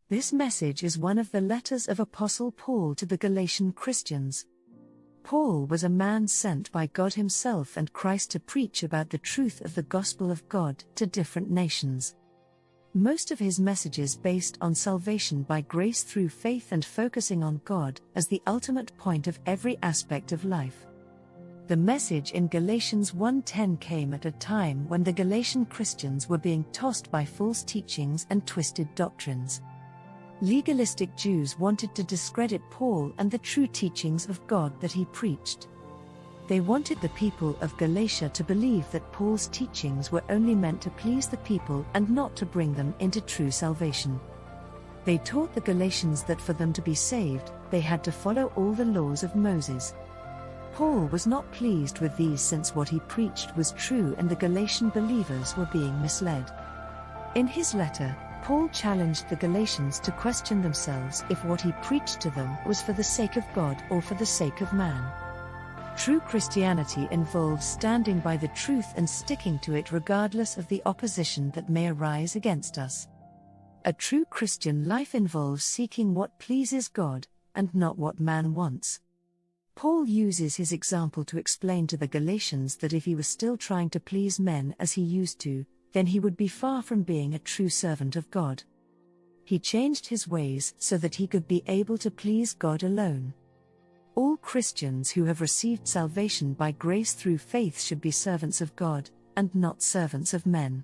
This message is one of the letters of Apostle Paul to the Galatian Christians. Paul was a man sent by God Himself and Christ to preach about the truth of the gospel of God to different nations. Most of his messages based on salvation by grace through faith and focusing on God as the ultimate point of every aspect of life. The message in Galatians 1:10 came at a time when the Galatian Christians were being tossed by false teachings and twisted doctrines. Legalistic Jews wanted to discredit Paul and the true teachings of God that he preached. They wanted the people of Galatia to believe that Paul's teachings were only meant to please the people and not to bring them into true salvation. They taught the Galatians that for them to be saved, they had to follow all the laws of Moses. Paul was not pleased with these since what he preached was true and the Galatian believers were being misled. In his letter, Paul challenged the Galatians to question themselves if what he preached to them was for the sake of God or for the sake of man. True Christianity involves standing by the truth and sticking to it regardless of the opposition that may arise against us. A true Christian life involves seeking what pleases God, and not what man wants. Paul uses his example to explain to the Galatians that if he was still trying to please men as he used to, then he would be far from being a true servant of God. He changed his ways so that he could be able to please God alone. All Christians who have received salvation by grace through faith should be servants of God, and not servants of men.